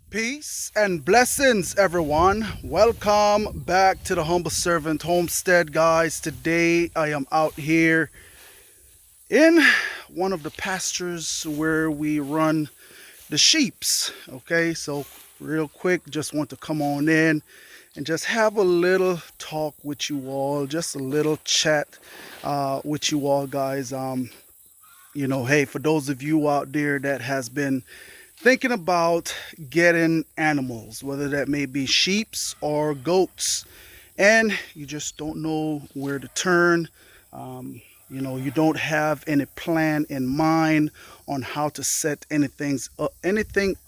Peace and blessings, everyone. Welcome back to the Humble Servant Homestead, guys. Today I am out here in one of the pastures where we run the sheeps. Okay, so real quick, just want to come on in and just have a little talk with you all, just a little chat with you all, guys. Hey, for those of you out there that has been thinking about getting animals, whether that may be sheeps or goats, and you just don't know where to turn. You don't have any plan in mind on how to set anything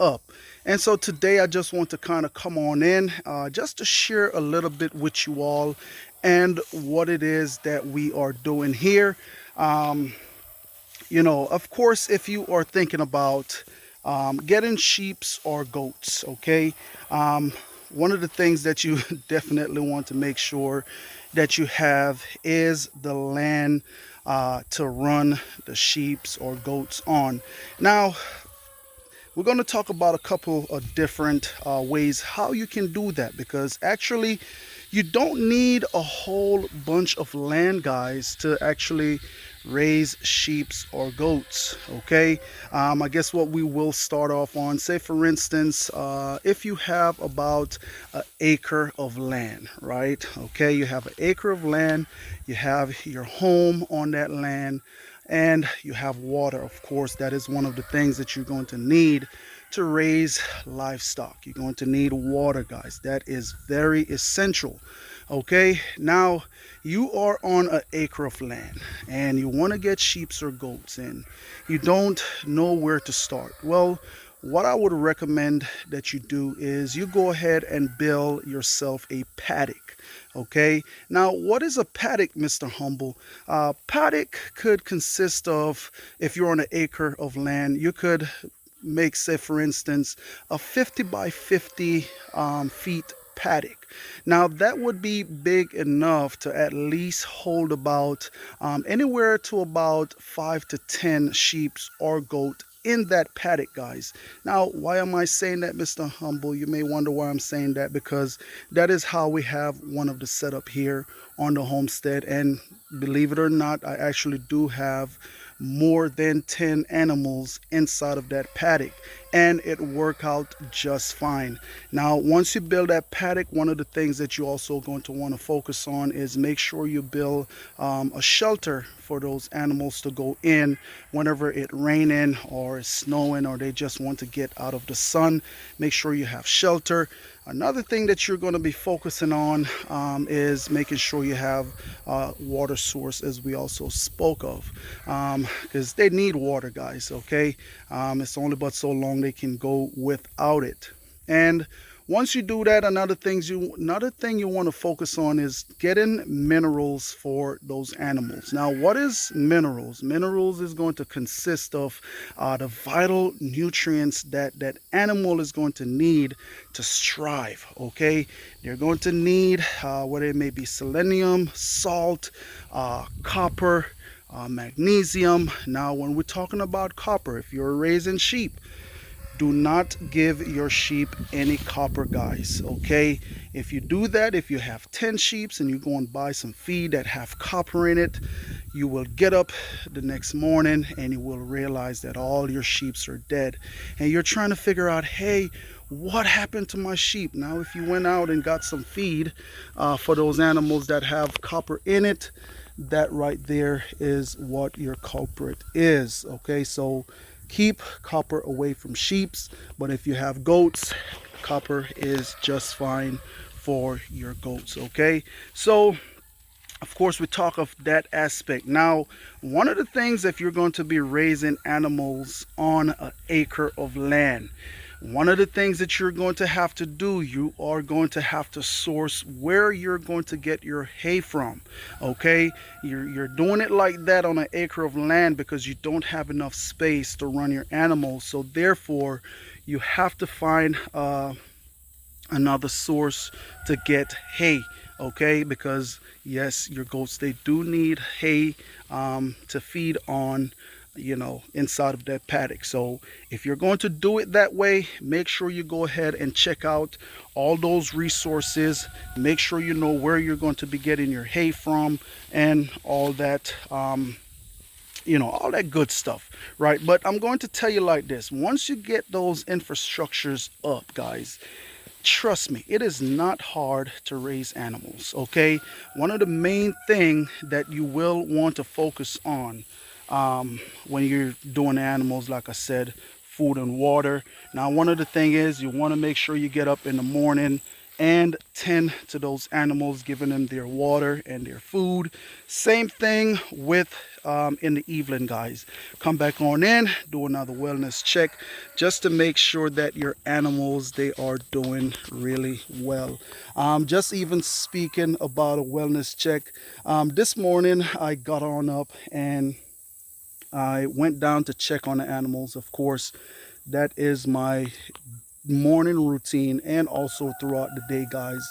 up. And so today I just want to kind of come on in just to share a little bit with you all and what it is that we are doing here. Of course, if you are thinking about getting sheeps or goats, okay, one of the things that you definitely want to make sure that you have is the land to run the sheeps or goats on. Now, we're going to talk about a couple of different ways how you can do that, because actually you don't need a whole bunch of land, guys, to actually raise sheeps or goats. Okay, I guess what we will start off on, say for instance, if you have about an acre of land, right? Okay, you have an acre of land, you have your home on that land, and you have water. Of course, that is one of the things that you're going to need to raise livestock. You're going to need water, guys. That is very essential. Okay, now you are on an acre of land and you want to get sheep or goats in. You don't know where to start. Well, what I would recommend that you do is you go ahead and build yourself a paddock. Okay, now what is a paddock, Mr. Humble? Paddock could consist of, if you're on an acre of land, you could make, say for instance, a 50 by 50 feet paddock. Now that would be big enough to at least hold about anywhere to about 5 to 10 sheep or goat in that paddock, guys. Now, why am I saying that, Mr. Humble? You may wonder why I'm saying that, because that is how we have one of the setup here on the homestead. And believe it or not, I actually do have more than 10 animals inside of that paddock, and it worked out just fine. Now, once you build that paddock, one of the things that you're also going to want to focus on is make sure you build a shelter for those animals to go in whenever it raining or it's snowing or they just want to get out of the sun. Make sure you have shelter. Another thing that you're going to be focusing on is making sure you have water source, as we also spoke of, because they need water, guys. Okay, it's only but so long they can go without it. And once you do that, another thing you want to focus on is getting minerals for those animals. Now, what is minerals? Minerals is going to consist of the vital nutrients that that animal is going to need to strive. Okay, they're going to need whether it may be selenium, salt, copper, magnesium. Now, when we're talking about copper, if you're raising sheep, do not give your sheep any copper, guys. Okay, if you do that, if you have 10 sheep and you go and buy some feed that have copper in it, you will get up the next morning and you will realize that all your sheep are dead, and you're trying to figure out, hey, what happened to my sheep? Now, if you went out and got some feed for those animals that have copper in it, that right there is what your culprit is. Okay, so keep copper away from sheeps, but if you have goats, copper is just fine for your goats. Okay, so of course we talk of that aspect. Now, one of the things, if you're going to be raising animals on an acre of land, one of the things that you're going to have to do, you are going to have to source where you're going to get your hay from. Okay, you're doing it like that on an acre of land because you don't have enough space to run your animals, so therefore you have to find another source to get hay. Okay, because yes, your goats, they do need hay to feed on inside of that paddock. So if you're going to do it that way, make sure you go ahead and check out all those resources. Make sure you know where you're going to be getting your hay from and all that, all that good stuff, right? But I'm going to tell you like this: once you get those infrastructures up, guys, trust me, it is not hard to raise animals. Okay, one of the main thing that you will want to focus on when you're doing animals, like I said, food and water. Now, one of the thing is, you want to make sure you get up in the morning and tend to those animals, giving them their water and their food. Same thing with in the evening, guys. Come back on in, do another wellness check, just to make sure that your animals, they are doing really well. Just even speaking about a wellness check, this morning I got on up and I went down to check on the animals. Of course, that is my morning routine, and also throughout the day, guys,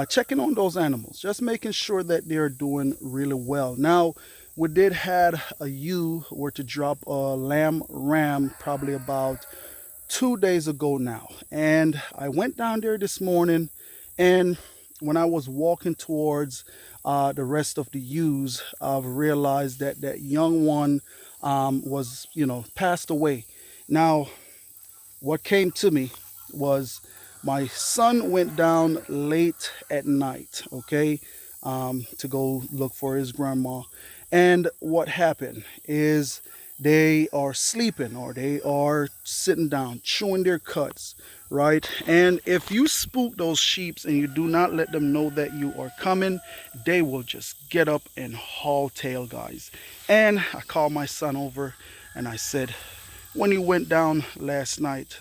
checking on those animals, just making sure that they're doing really well. Now, we did had a ewe were to drop a lamb ram probably about 2 days ago now, and I went down there this morning, and when I was walking towards the rest of the ewes, I've realized that that young one was passed away. Now, what came to me was my son went down late at night, okay, to go look for his grandma. And what happened is they are sleeping, or they are sitting down, chewing their cuts, right? And if you spook those sheep and you do not let them know that you are coming, they will just get up and haul tail, guys. And I called my son over and I said, when you went down last night,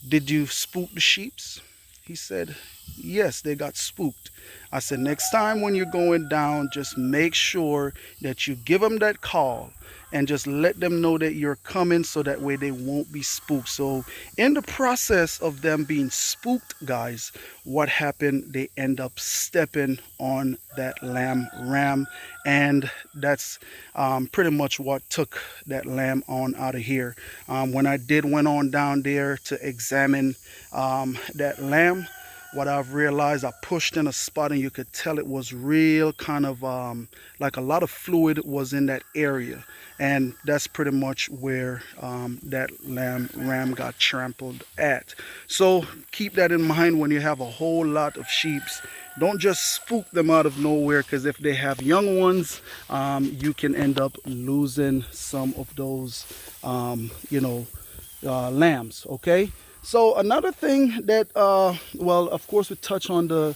did you spook the sheeps? He said, yes, they got spooked. I said, next time when you're going down, just make sure that you give them that call and just let them know that you're coming, so that way they won't be spooked. So in the process of them being spooked, guys, what happened? They end up stepping on that lamb ram, and that's pretty much what took that lamb on out of here. When I went on down there to examine that lamb, what I've realized, I pushed in a spot and you could tell it was real kind of like a lot of fluid was in that area, and that's pretty much where that ram got trampled at. So keep that in mind when you have a whole lot of sheep. Don't just spook them out of nowhere, because if they have young ones, you can end up losing some of those lambs. Okay, so another thing that well, of course, we touch on the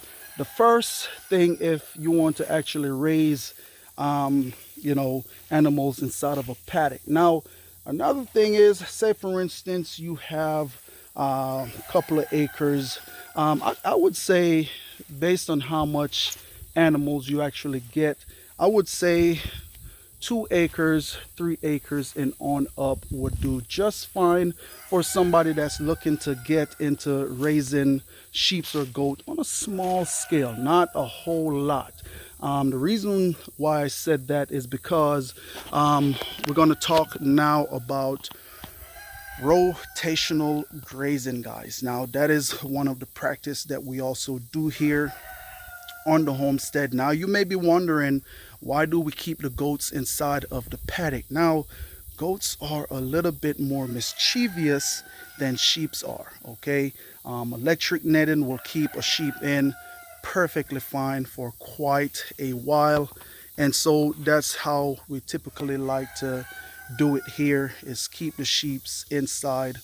first thing. If you want to actually raise animals inside of a paddock. Now, another thing is, say for instance you have a couple of acres. I would say, based on how much animals you actually get, I would say 2 acres, 3 acres and on up would do just fine for somebody that's looking to get into raising sheep or goat on a small scale, not a whole lot. The reason why I said that is because we're going to talk now about rotational grazing, guys. Now, that is one of the practice that we also do here on the homestead. Now, you may be wondering, why do we keep the goats inside of the paddock? Now, goats are a little bit more mischievous than sheep are, okay? Electric netting will keep a sheep in perfectly fine for quite a while, and so that's how we typically like to do it here, is keep the sheep inside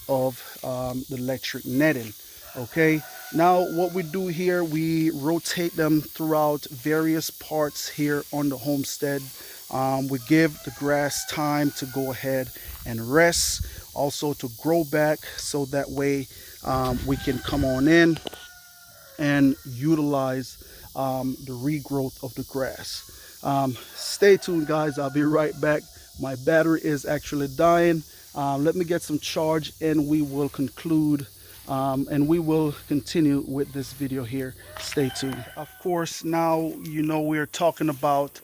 of the electric netting. Okay, now what we do here, we rotate them throughout various parts here on the homestead. We give the grass time to go ahead and rest, also to grow back, so that way we can come on in and utilize the regrowth of the grass. Stay tuned, guys. I'll be right back. My battery is actually dying. Let me get some charge and we will conclude and we will continue with this video here. Stay tuned. Of course, now we're talking about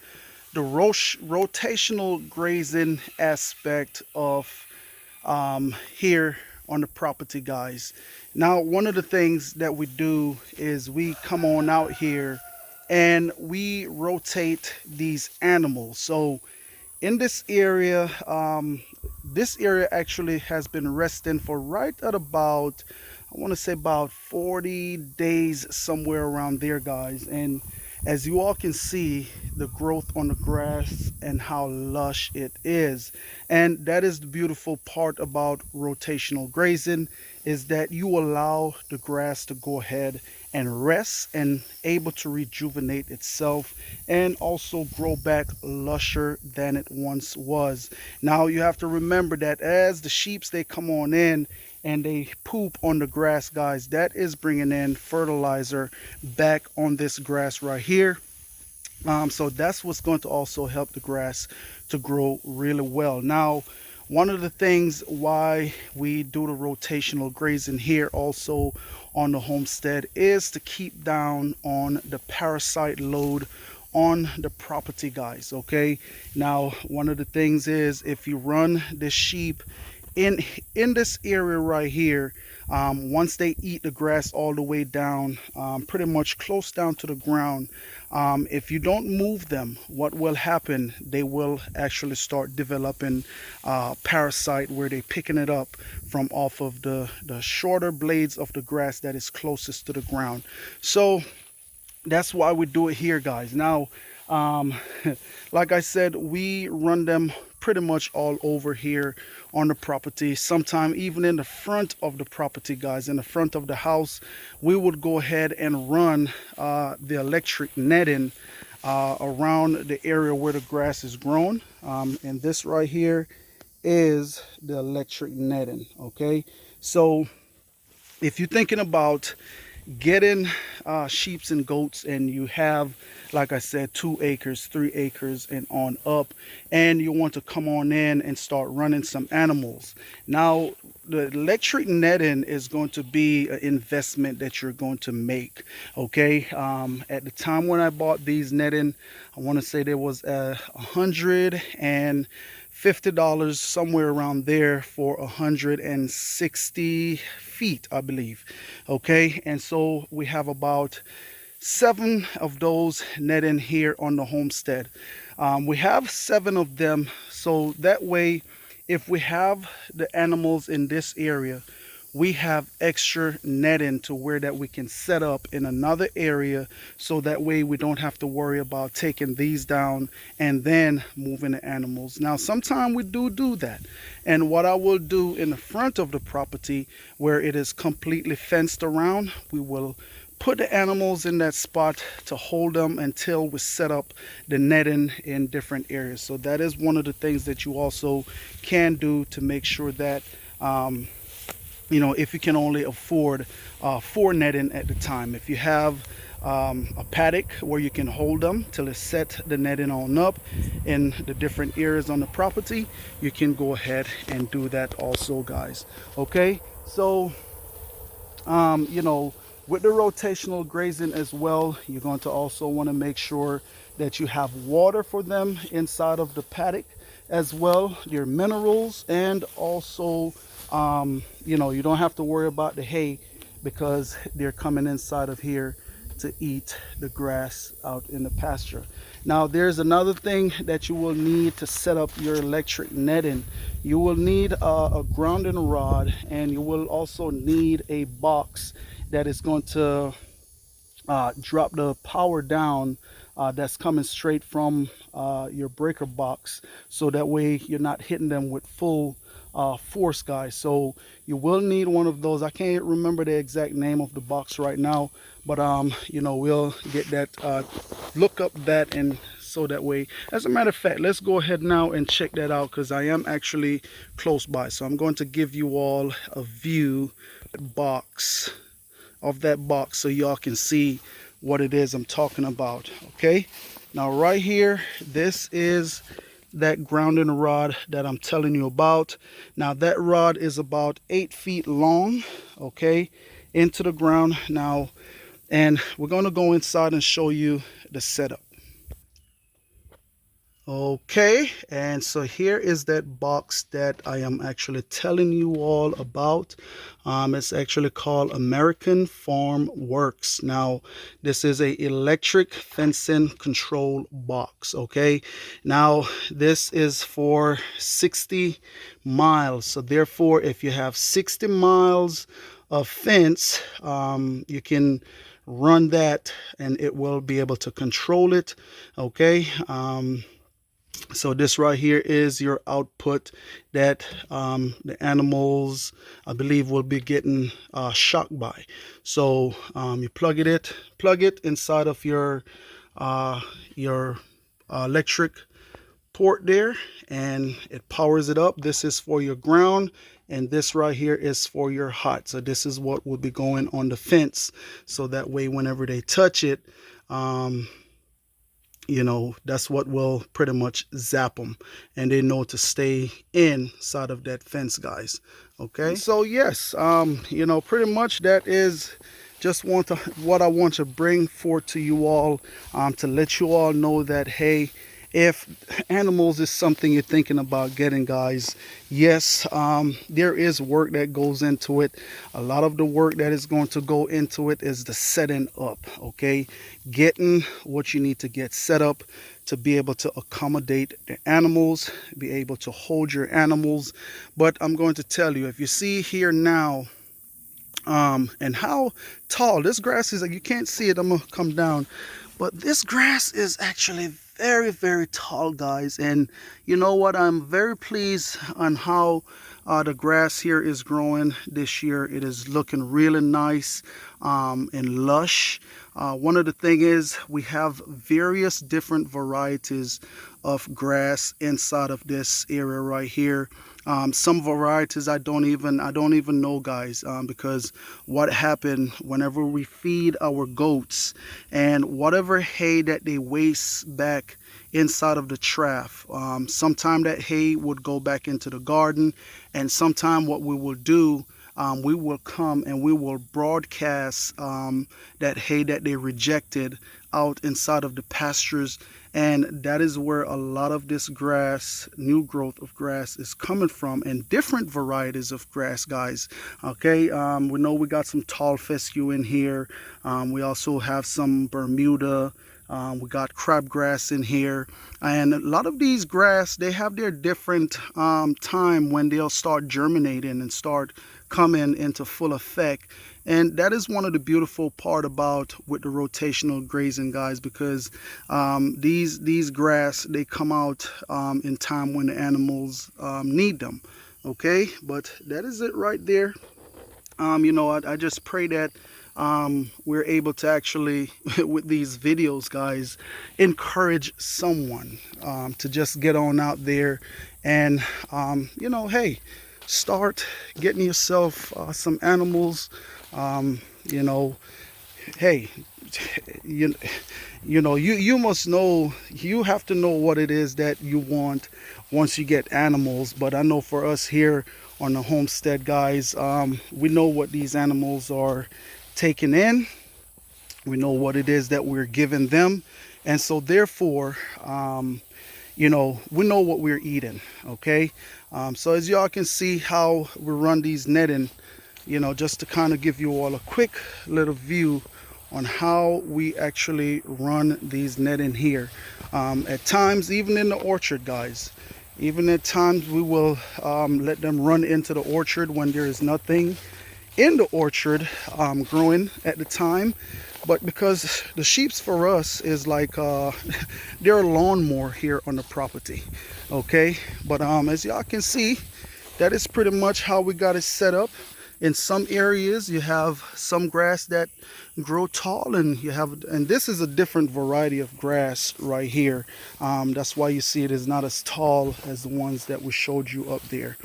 the rotational grazing aspect of here on the property, guys. Now, one of the things that we do is we come on out here and we rotate these animals. So in this area actually has been resting for right at about, I want to say about 40 days, somewhere around there, guys. And as you all can see, the growth on the grass and how lush it is. And that is the beautiful part about rotational grazing, is that you allow the grass to go ahead and rest and able to rejuvenate itself and also grow back lusher than it once was. Now you have to remember that as the sheeps, they come on in and they poop on the grass, guys, that is bringing in fertilizer back on this grass right here. So that's what's going to also help the grass to grow really well. Now, one of the things why we do the rotational grazing here also on the homestead is to keep down on the parasite load on the property, guys. Okay, now one of the things is, if you run the sheep in this area right here, once they eat the grass all the way down, pretty much close down to the ground, if you don't move them, what will happen, they will actually start developing parasite, where they're picking it up from off of the shorter blades of the grass that is closest to the ground. So that's why we do it here, guys. Now, like I said, we run them pretty much all over here on the property, sometime even in the front of the property, guys. In the front of the house, we would go ahead and run the electric netting around the area where the grass is grown, and this right here is the electric netting. Okay, so if you're thinking about getting sheeps and goats, and you have, like I said, 2 acres, 3 acres and on up, and you want to come on in and start running some animals, now the electric netting is going to be an investment that you're going to make. Okay, at the time when I bought these netting, I want to say there was $150, somewhere around there, for 160 feet, I believe. Okay, and so we have about 7 of those netting here on the homestead. We have 7 of them, so that way, if we have the animals in this area, we have extra netting to where that we can set up in another area, so that way we don't have to worry about taking these down and then moving the animals. Now, sometimes we do that, and what I will do in the front of the property, where it is completely fenced around, we will put the animals in that spot to hold them until we set up the netting in different areas. So that is one of the things that you also can do to make sure that if you can only afford 4 netting at the time. If you have a paddock where you can hold them till it set the netting on up in the different areas on the property, you can go ahead and do that also, guys. Okay, so with the rotational grazing as well, you're going to also want to make sure that you have water for them inside of the paddock as well, your minerals, and also you don't have to worry about the hay, because they're coming inside of here to eat the grass out in the pasture. Now, there's another thing that you will need to set up your electric netting. You will need a grounding rod, and you will also need a box that is going to drop the power down, that's coming straight from your breaker box, so that way you're not hitting them with full force, guys. So you will need one of those. I can't remember the exact name of the box right now, but we'll get that, look up that, and so that way, as a matter of fact, let's go ahead now and check that out, because I am actually close by. So I'm going to give you all a view of that box so y'all can see what it is I'm talking about. Okay, now right here, this is that grounding rod that I'm telling you about. Now, that rod is about 8 feet long, okay, into the ground now, and we're going to go inside and show you the setup. Okay, and so here is that box that I am actually telling you all about. It's actually called American Farm Works. Now, this is a electric fencing control box. Okay, now this is for 60 miles. So therefore, if you have 60 miles of fence, you can run that and it will be able to control it. Okay. So this right here is your output that the animals, I believe, will be getting shocked by. So you plug it inside of your electric port there, and it powers it up. This is for your ground, and this right here is for your hot. So this is what will be going on the fence. So that way, whenever they touch it, that's what will pretty much zap them, and they know to stay inside of that fence, guys. Okay, so yes, pretty much that is just what I want to bring forth to you all, to let you all know that, hey, if animals is something you're thinking about getting, guys, yes, there is work that goes into it. A lot of the work that is going to go into it is the setting up. Okay, getting what you need to get set up to be able to accommodate the animals, be able to hold your animals. But I'm going to tell you, if you see here now, and how tall this grass is, like, you can't see it, I'm gonna come down, but this grass is actually very, very tall, guys. And you know what, I'm very pleased on how the grass here is growing this year. It is looking really nice and lush. One of the things is we have various different varieties of grass inside of this area right here. Some varieties I don't even know, guys, because what happened whenever we feed our goats, and whatever hay that they waste back inside of the trough, sometime that hay would go back into the garden, and sometime what we will do, we will come and we will broadcast that hay that they rejected out inside of the pastures. And that is where a lot of this grass, new growth of grass, is coming from, and different varieties of grass, guys. Okay, we know we got some tall fescue in here. We also have some Bermuda. We got crabgrass in here, and a lot of these grass, they have their different time when they'll start germinating and start coming into full effect. And that is one of the beautiful part about with the rotational grazing, guys, because these grass, they come out in time when the animals need them. Okay, but that is it right there. I just pray that we're able to actually, with these videos, guys, encourage someone to just get on out there and, hey, start getting yourself some animals. Hey, you must know, you have to know what it is that you want once you get animals. But I know for us here on the homestead, guys, we know what these animals are taking in. We know what it is that we're giving them, and so therefore, we know what we're eating. Okay, so as y'all can see how we run these netting, just to kind of give you all a quick little view on how we actually run these netting here. At times, even in the orchard, guys, even at times we will let them run into the orchard when there is nothing in the orchard growing at the time. But because the sheeps for us is like they're a lawnmower here on the property. Okay, but as y'all can see, that is pretty much how we got it set up. In some areas you have some grass that grow tall, and this is a different variety of grass right here. That's why you see it is not as tall as the ones that we showed you up there.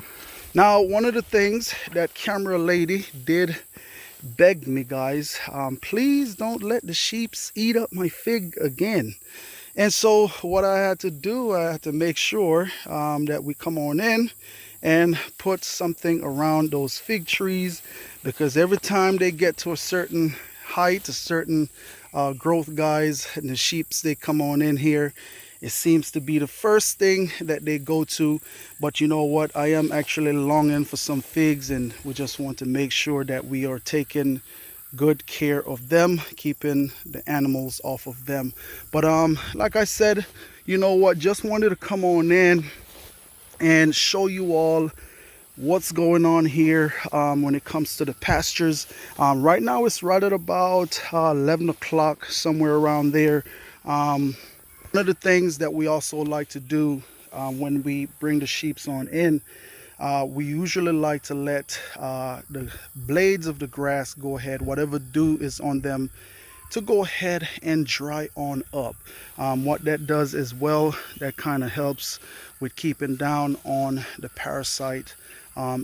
Now, one of the things that camera lady did beg me, guys, please don't let the sheeps eat up my fig again. And so what I had to do, I had to make sure that we come on in and put something around those fig trees, because every time they get to a certain height, a certain growth, guys, and the sheeps, they come on in here It seems to be the first thing that they go to. But you know what? I am actually longing for some figs, and we just want to make sure that we are taking good care of them, keeping the animals off of them. But like I said, you know what? Just wanted to come on in and show you all what's going on here when it comes to the pastures. Right now it's right at about 11 o'clock, somewhere around there. One of the things that we also like to do when we bring the sheeps on in, we usually like to let the blades of the grass go ahead, whatever dew is on them, to go ahead and dry on up. What that does as well, that kind of helps with keeping down on the parasite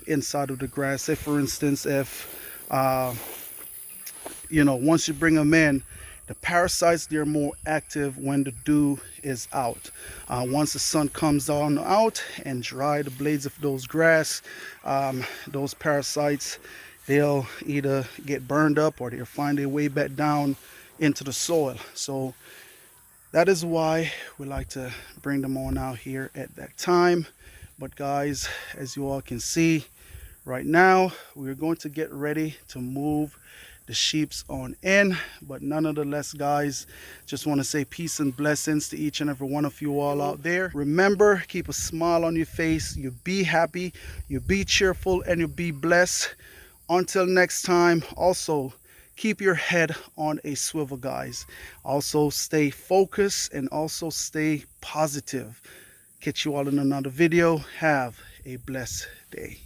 inside of the grass. Say for instance, if once you bring them in, the parasites, they're more active when the dew is out. Once the sun comes on out and dry the blades of those grass, those parasites, they'll either get burned up or they'll find their way back down into the soil. So that is why we like to bring them on out here at that time. But guys, as you all can see, right now we're going to get ready to move the sheeps on in. But nonetheless, guys, just want to say peace and blessings to each and every one of you all out there. Remember, keep a smile on your face. You be happy, you be cheerful, and you be blessed. Until next time, also keep your head on a swivel, guys. Also stay focused and also stay positive. Catch you all in another video. Have a blessed day.